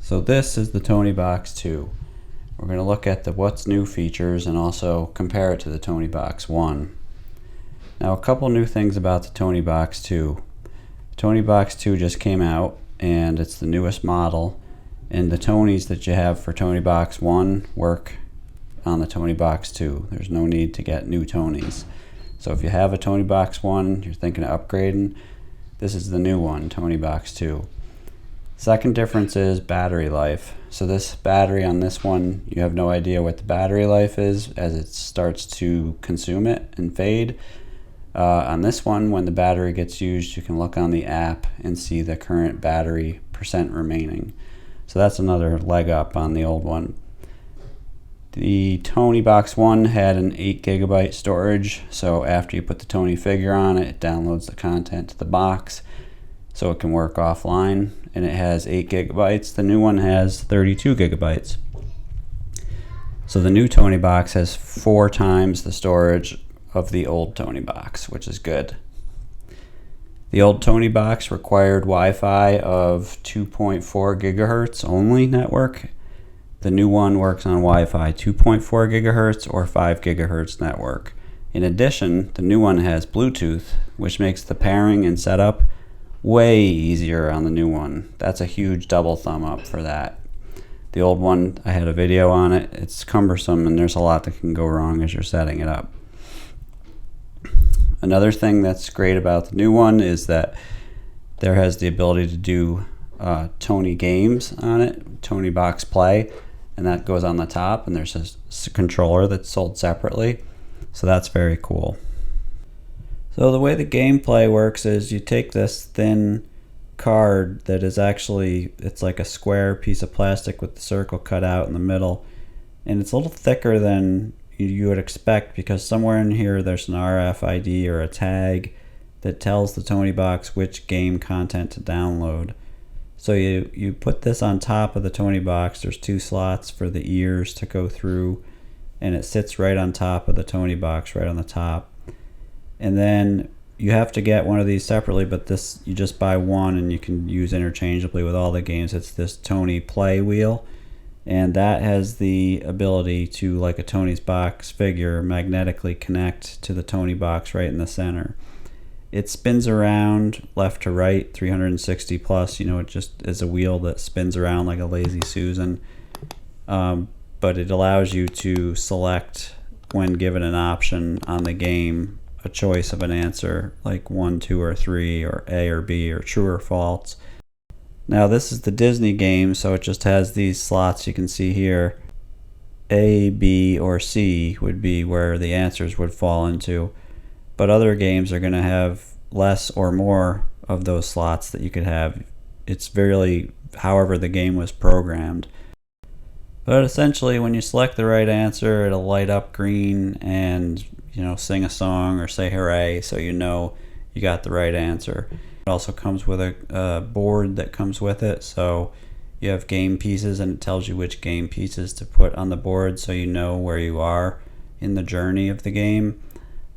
So this is the Toniebox 2. We're going to look at the what's new features and also compare it to the Toniebox 1. Now, a couple new things about the Toniebox 2. Toniebox 2 just came out and it's the newest model, and the Tonies that you have for Toniebox 1 work on the Toniebox 2. There's no need to get new Tonies. So if you have a Toniebox 1, you're thinking of upgrading, this is the new one, Toniebox 2. Second difference is battery life. So this battery on this one, you have no idea what the battery life is as it starts to consume it and fade. On this one, when the battery gets used, you can look on the app and see the current battery percent remaining. So that's another leg up on the old one. The Toniebox 1 had an 8 GB storage, so after you put the Tony figure on it, it downloads the content to the box so it can work offline, and it has 8 GB. The new one has 32 GB. So the new Toniebox has 4 times the storage of the old Toniebox, which is good. The old Toniebox required Wi-Fi of 2.4 gigahertz only network. The new one works on Wi-Fi 2.4 gigahertz or 5 gigahertz network. In addition, the new one has Bluetooth, which makes the pairing and setup way easier on the new one. That's a huge double thumb up for that. The old one, I had a video on it. It's cumbersome and there's a lot that can go wrong as you're setting it up. Another thing that's great about the new one is that there has the ability to do Tony games on it, ToniePLAY, and that goes on the top, and there's a controller that's sold separately, so that's very cool. So the way the gameplay works is you take this thin card that is actually, it's like a square piece of plastic with the circle cut out in the middle, and it's a little thicker than you would expect because somewhere in here there's an RFID or a tag that tells the Toniebox which game content to download. So you put this on top of the Toniebox. There's 2 slots for the ears to go through, and it sits right on top of the Toniebox, right on the top. And then you have to get one of these separately, but this, you just buy one and you can use interchangeably with all the games. It's this ToniePLAY wheel, and that has the ability to, like a Toniebox figure, magnetically connect to the Toniebox right in the center. It spins around left to right 360 plus. You know, it just is a wheel that spins around like a lazy Susan, but it allows you to select, when given an option on the game, a choice of an answer like 1, 2, or 3, or A or B, or true or false. Now this is the Disney game, so it just has these slots you can see here. A, B, or C would be where the answers would fall into. But other games are going to have less or more of those slots that you could have. It's really however the game was programmed. But essentially, when you select the right answer, it'll light up green and, you know, sing a song or say hooray, so you know you got the right answer. It also comes with a board that comes with it, so you have game pieces and it tells you which game pieces to put on the board so you know where you are in the journey of the game.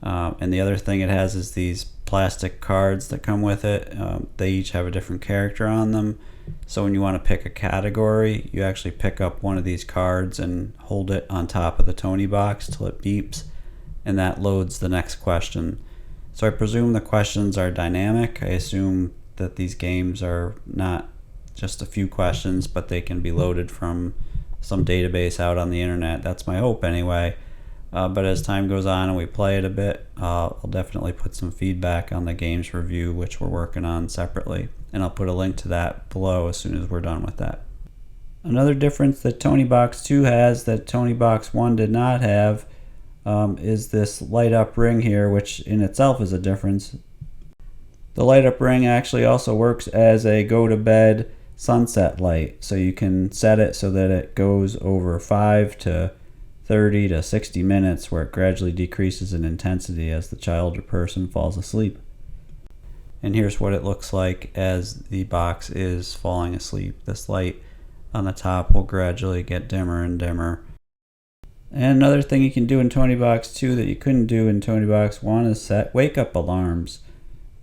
And the other thing it has is these plastic cards that come with it. They each have a different character on them, so when you want to pick a category, you actually pick up one of these cards and hold it on top of the Toniebox till it beeps, and that loads the next question. So I presume the questions are dynamic. I assume that these games are not just a few questions, but they can be loaded from some database out on the internet. That's my hope anyway. But as time goes on and we play it a bit, I'll definitely put some feedback on the games review, which we're working on separately, and I'll put a link to that below as soon as we're done with that. Another difference that Toniebox 2 has that Toniebox 1 did not have is this light up ring here, which in itself is a difference. The light up ring actually also works as a go to bed sunset light, so you can set it so that it goes over 5 to 30 to 60 minutes, where it gradually decreases in intensity as the child or person falls asleep. And here's what it looks like as the box is falling asleep. This light on the top will gradually get dimmer and dimmer. And another thing you can do in Toniebox 2 that you couldn't do in Toniebox 1 is set wake up alarms.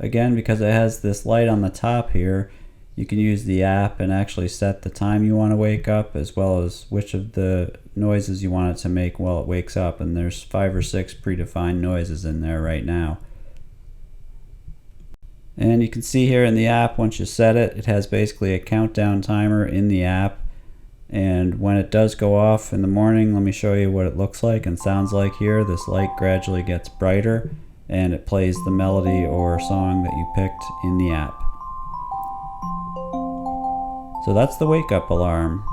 Again, because it has this light on the top here, You can use the app and actually set the time you want to wake up, as well as which of the noises you want it to make while it wakes up, and there's 5 or 6 predefined noises in there right now. And you can see here in the app, once you set it, it has basically a countdown timer in the app, and when it does go off in the morning, let me show you what it looks like and sounds like here. This light gradually gets brighter and it plays the melody or song that you picked in the app. So that's the wake up alarm.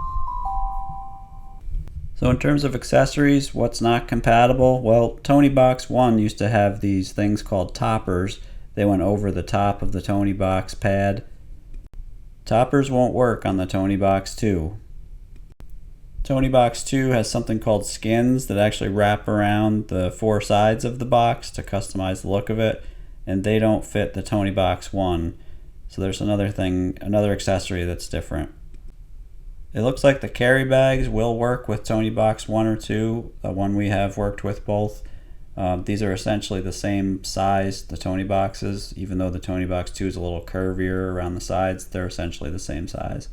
So in terms of accessories, what's not compatible? Well, Toniebox 1 used to have these things called toppers. They went over the top of the Toniebox pad. Toppers won't work on the Toniebox 2. Toniebox 2 has something called skins that actually wrap around the 4 sides of the box to customize the look of it, and they don't fit the Toniebox 1. So there's another accessory that's different. It looks like the carry bags will work with Toniebox 1 or 2. The one we have worked with both. These are essentially the same size, the Tonieboxes, even though the Toniebox 2 is a little curvier around the sides, they're essentially the same size.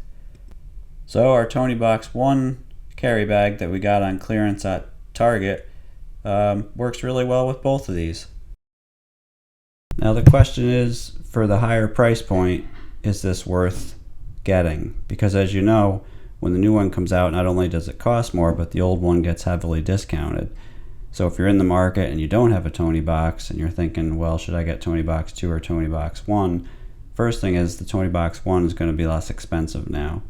So our Toniebox 1 carry bag that we got on clearance at Target works really well with both of these. Now the question is, for the higher price point, is this worth getting? Because as you know, when the new one comes out, not only does it cost more, but the old one gets heavily discounted. So if you're in the market and you don't have a Toniebox and you're thinking, well, should I get Toniebox 2 or Toniebox 1? First thing is the Toniebox 1 is going to be less expensive now.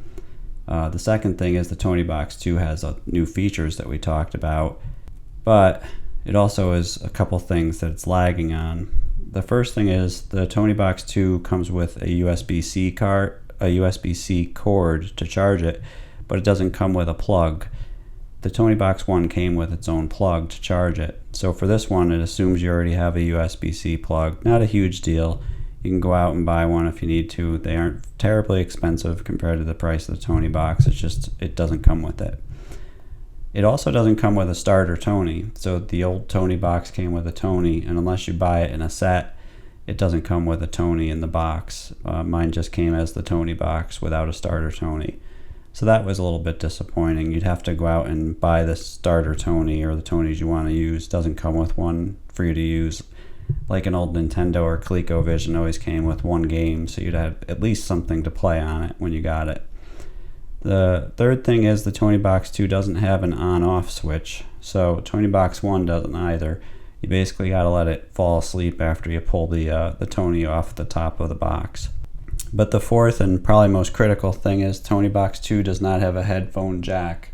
The second thing is the Toniebox 2 has new features that we talked about, but it also has a couple things that it's lagging on. The first thing is the Toniebox 2 comes with a USB-C cord to charge it, but it doesn't come with a plug. The Toniebox 1 came with its own plug to charge it. So for this one, it assumes you already have a USB-C plug. Not a huge deal. You can go out and buy one if you need to. They aren't terribly expensive compared to the price of the Toniebox. It's just, it doesn't come with it. It also doesn't come with a starter Tony. So the old Toniebox came with a Tony, and unless you buy it in a set, it doesn't come with a Tony in the box. Mine just came as the Toniebox without a starter Tony. So that was a little bit disappointing. You'd have to go out and buy the starter Tony or the Tonys you want to use. It doesn't come with one for you to use. Like an old Nintendo or ColecoVision always came with one game, so you'd have at least something to play on it when you got it. The third thing is the Toniebox 2 doesn't have an on-off switch, so Toniebox 1 doesn't either. You basically got to let it fall asleep after you pull the Tony off the top of the box. But the fourth and probably most critical thing is Toniebox 2 does not have a headphone jack.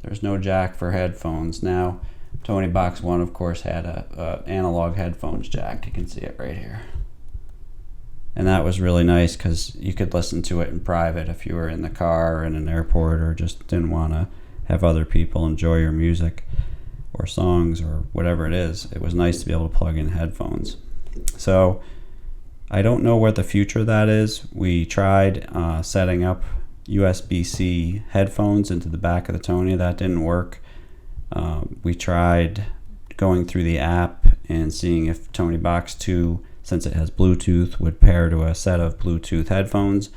There's no jack for headphones. Now, Toniebox 1, of course, had a analog headphones jack. You can see it right here. And that was really nice because you could listen to it in private if you were in the car or in an airport or just didn't want to have other people enjoy your music or songs or whatever it is. It was nice to be able to plug in headphones. So I don't know where the future of that is. We tried setting up USB-C headphones into the back of the Tony. That didn't work. We tried going through the app and seeing if Toniebox 2, since it has Bluetooth, would pair to a set of Bluetooth headphones.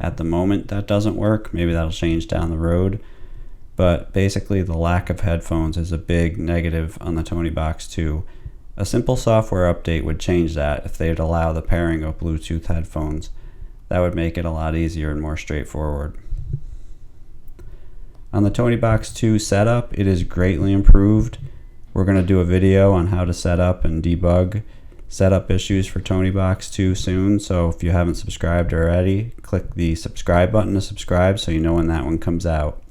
At the moment, that doesn't work. Maybe that'll change down the road. But basically, the lack of headphones is a big negative on the Toniebox 2. A simple software update would change that if they'd allow the pairing of Bluetooth headphones. That would make it a lot easier and more straightforward. On the Toniebox 2 setup, it is greatly improved. We're going to do a video on how to set up and debug setup issues for Toniebox 2 soon, so if you haven't subscribed already, click the subscribe button to subscribe so you know when that one comes out.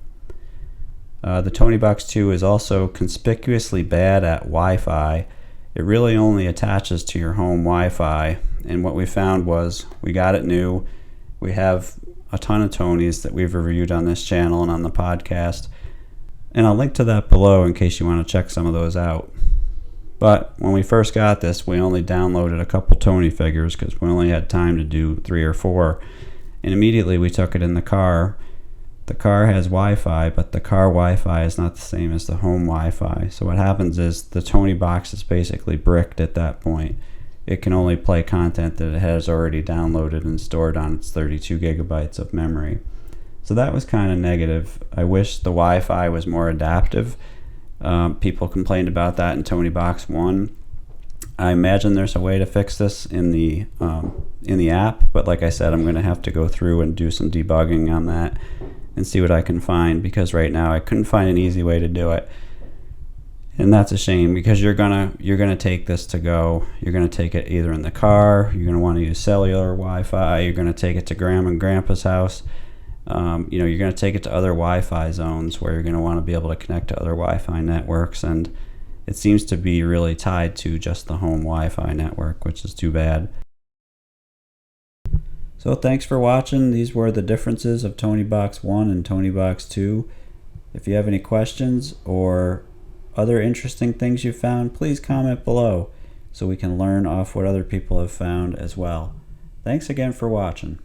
The Toniebox 2 is also conspicuously bad at Wi-Fi. It really only attaches to your home Wi-Fi, and what we found was we got it new. We have a ton of Tonies that we've reviewed on this channel and on the podcast, and I'll link to that below in case you want to check some of those out. But when we first got this, we only downloaded a couple Tony figures because we only had time to do 3 or 4, and immediately we took it in the car. The car has Wi-Fi, but the car Wi-Fi is not the same as the home Wi-Fi. So what happens is the Toniebox is basically bricked at that point. it can only play content that it has already downloaded and stored on its 32 gigabytes of memory. So that was kind of negative. I wish the Wi-Fi was more adaptive. People complained about that in Toniebox 1. I imagine there's a way to fix this in the app, but like I said, I'm going to have to go through and do some debugging on that and see what I can find, because right now I couldn't find an easy way to do it. And that's a shame, because you're gonna take this to go. You're gonna take it either in the car, you're gonna want to use cellular Wi-Fi, you're gonna take it to Grandma and Grandpa's house. You're gonna take it to other Wi-Fi zones where you're gonna want to be able to connect to other Wi-Fi networks, and it seems to be really tied to just the home Wi-Fi network, which is too bad. So thanks for watching. These were the differences of Toniebox 1 and Toniebox 2. If you have any questions or other interesting things you found, please comment below so we can learn off what other people have found as well. Thanks again for watching.